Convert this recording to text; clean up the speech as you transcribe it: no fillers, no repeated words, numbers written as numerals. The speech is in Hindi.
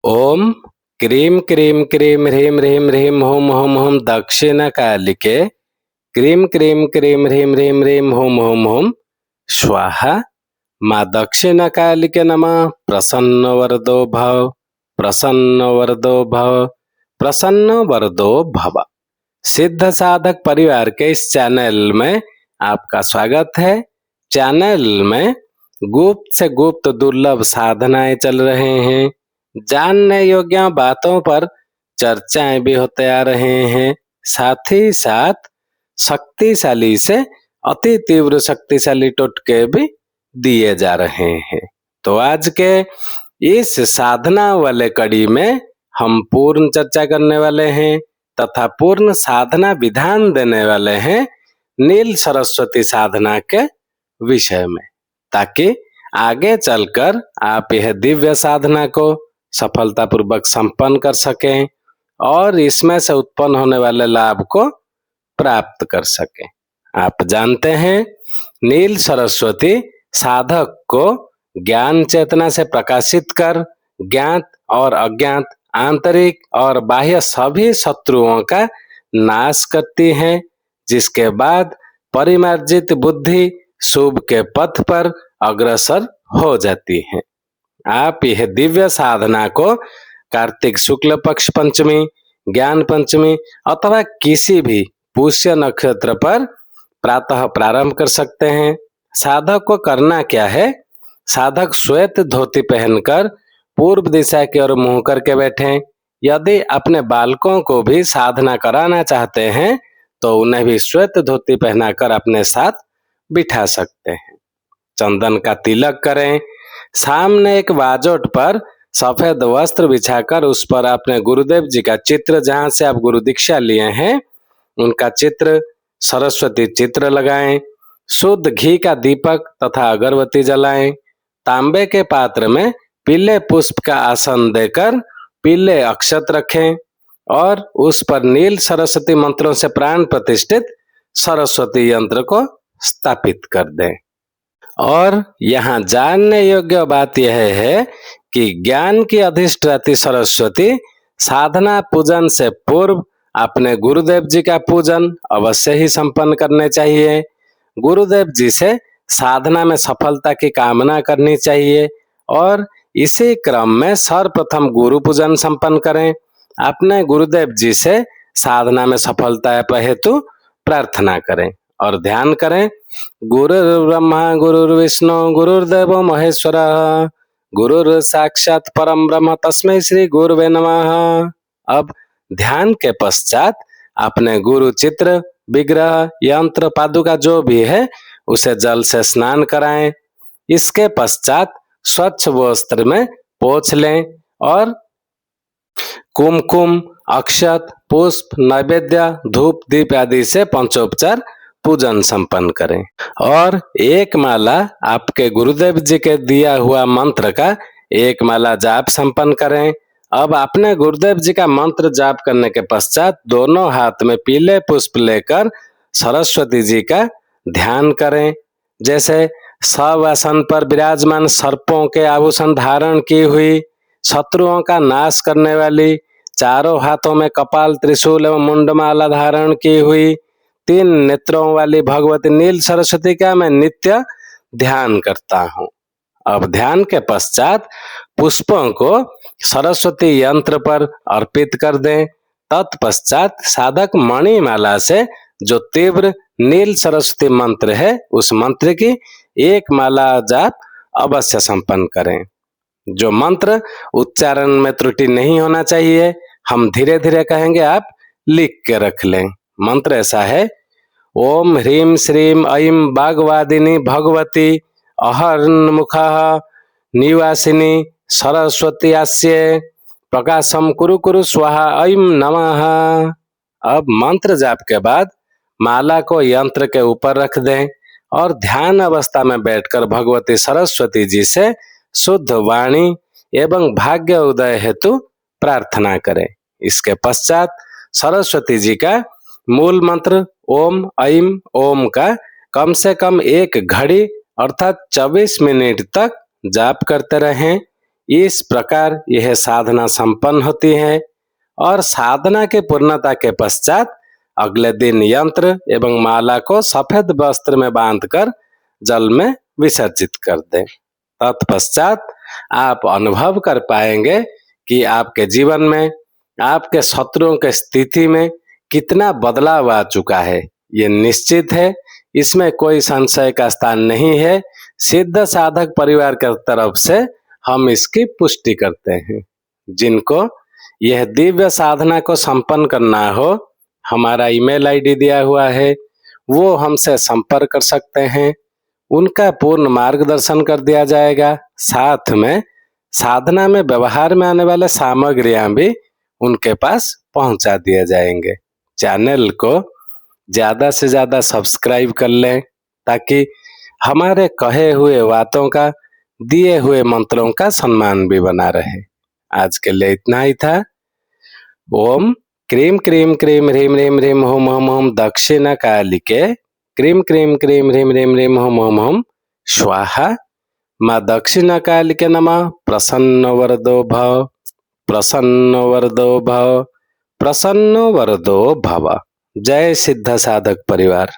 ओम क्रीम क्रीम क्रीम ह्रीम ह्रीम ह्रीम होम होम होम दक्षिणकालिके क्रीम क्रीम क्रीम ह्रीम ह्रीम ह्रीम होम होम होम स्वाहा। माँ दक्षिणकालिके नमः। प्रसन्न वरदो भव, प्रसन्न वरदो भव, प्रसन्न वरदो भव। सिद्ध साधक परिवार के इस चैनल में आपका स्वागत है। चैनल में गुप्त से गुप्त दुर्लभ साधनाएं चल रहे हैं। जानने योग्य बातों पर चर्चाएं भी होते आ रहे हैं। साथ ही साथ शक्तिशाली से अति तीव्र शक्तिशाली टोटके भी दिए जा रहे हैं। तो आज के इस साधना वाले कड़ी में हम पूर्ण चर्चा करने वाले हैं तथा पूर्ण साधना विधान देने वाले हैं नील सरस्वती साधना के विषय में, ताकि आगे चलकर आप यह दिव्य साधना को सफलतापूर्वक संपन्न कर सकें और इसमें से उत्पन्न होने वाले लाभ को प्राप्त कर सकें। आप जानते हैं नील सरस्वती साधक को ज्ञान चेतना से प्रकाशित कर ज्ञात और अज्ञात, आंतरिक और बाह्य सभी शत्रुओं का नाश करती है, जिसके बाद परिमार्जित बुद्धि शुभ के पथ पर अग्रसर हो जाती है। आप यह दिव्य साधना को कार्तिक शुक्ल पक्ष पंचमी, ज्ञान पंचमी अथवा किसी भी पुष्य नक्षत्र पर प्रातः प्रारंभ कर सकते हैं। साधक को करना क्या है? साधक श्वेत धोती पहनकर पूर्व दिशा की ओर मुंह करके बैठें। यदि अपने बालकों को भी साधना कराना चाहते हैं तो उन्हें भी श्वेत धोती पहनाकर अपने साथ बिठा सकते हैं। चंदन का तिलक करें। सामने एक बाजोट पर सफेद वस्त्र बिछाकर उस पर अपने गुरुदेव जी का चित्र, जहां से आप गुरु दीक्षा लिए हैं उनका चित्र, सरस्वती चित्र लगाएं। शुद्ध घी का दीपक तथा अगरबत्ती जलाएं। तांबे के पात्र में पीले पुष्प का आसन देकर पीले अक्षत रखें और उस पर नील सरस्वती मंत्रों से प्राण प्रतिष्ठित सरस्वती यंत्र को स्थापित कर दें। और यहाँ जानने योग्य बात यह है कि ज्ञान की अधिष्ठात्री सरस्वती साधना पूजन से पूर्व अपने गुरुदेव जी का पूजन अवश्य ही संपन्न करने चाहिए। गुरुदेव जी से साधना में सफलता की कामना करनी चाहिए और इसी क्रम में सर्वप्रथम गुरु पूजन संपन्न करें। अपने गुरुदेव जी से साधना में सफलता हेतु प्रार्थना करें और ध्यान करें। गुरुर् ब्रह्मा गुरुर्विष्णु गुरुर्देव महेश्वर गुरुर् साक्षात परम ब्रह्म तस्मै श्री गुरुवे नमः। अब ध्यान के पश्चात अपने गुरु चित्र, विग्रह, यंत्र, पादुका जो भी है उसे जल से स्नान कराएं। इसके पश्चात स्वच्छ वस्त्र में पोंछ लें और कुमकुम, अक्षत, पुष्प, नैवेद्य, धूप, दीप आदि से पंचोपचार पूजन संपन्न करें और एक माला आपके गुरुदेव जी के दिया हुआ मंत्र का एक माला जाप संपन्न करें। अब अपने गुरुदेव जी का मंत्र जाप करने के पश्चात दोनों हाथ में पीले पुष्प लेकर सरस्वती जी का ध्यान करें। जैसे शवासन पर विराजमान सर्पों के आभूषण धारण की हुई, शत्रुओं का नाश करने वाली, चारों हाथों में कपाल, त्रिशूल एवं मुंडमाला धारण की हुई, 3 नेत्रों वाली भगवती नील सरस्वती का मैं नित्य ध्यान करता हूँ। अब ध्यान के पश्चात पुष्पों को सरस्वती यंत्र पर अर्पित कर दें। तत्पश्चात साधक मणिमाला से जो तीव्र नील सरस्वती मंत्र है उस मंत्र की एक माला जाप अवश्य संपन्न करें। जो मंत्र उच्चारण में त्रुटि नहीं होना चाहिए, हम धीरे धीरे कहेंगे, आप लिख के रख लें। मंत्र ऐसा है: ओम ह्रीम श्रीम ऐं वाग्वादिनी भगवती अहर्मुखः निवासिनी सरस्वती आस्ये प्रकाशम कुरु कुरु स्वाहा ऐं नमः। अब मंत्र जाप के बाद माला को यंत्र के ऊपर रख दें और ध्यान अवस्था में बैठकर भगवती सरस्वती जी से शुद्ध वाणी एवं भाग्य उदय हेतु प्रार्थना करें। इसके पश्चात सरस्वती जी का मूल मंत्र ओम ऐं ओम का कम से कम 1 घड़ी अर्थात 24 मिनट तक जाप करते रहें। इस प्रकार यह साधना संपन्न होती है और साधना के पूर्णता के पश्चात अगले दिन यंत्र एवं माला को सफेद वस्त्र में बांधकर जल में विसर्जित कर दें। तत्पश्चात आप अनुभव कर पाएंगे कि आपके जीवन में आपके शत्रुओं की स्थिति में कितना बदलाव आ चुका है। ये निश्चित है, इसमें कोई संशय का स्थान नहीं है। सिद्ध साधक परिवार की तरफ से हम इसकी पुष्टि करते हैं। जिनको यह दिव्य साधना को संपन्न करना हो, हमारा ईमेल आईडी दिया हुआ है, वो हमसे संपर्क कर सकते हैं। उनका पूर्ण मार्गदर्शन कर दिया जाएगा। साथ में साधना में व्यवहार में आने वाले सामग्रियां भी उनके पास पहुंचा दिए जाएंगे। चैनल को ज्यादा से ज्यादा सब्सक्राइब कर लें ताकि हमारे कहे हुए बातों का, दिए हुए मंत्रों का सम्मान भी बना रहे। आज के लिए इतना ही था। ओम क्रीम क्रीम क्रीम ह्रीम ह्रीम ह्रीम होम होम होम दक्षिणा कालिके क्रीम क्रीम क्रीम ह्रीम ह्रीम ह्रीम होम होम होम स्वाहा। माँ दक्षिणा कालिके नमः। प्रसन्न वरदो भव, प्रसन्न वरदो भव, प्रसन्न वरदो भव। जय सिद्ध साधक परिवार।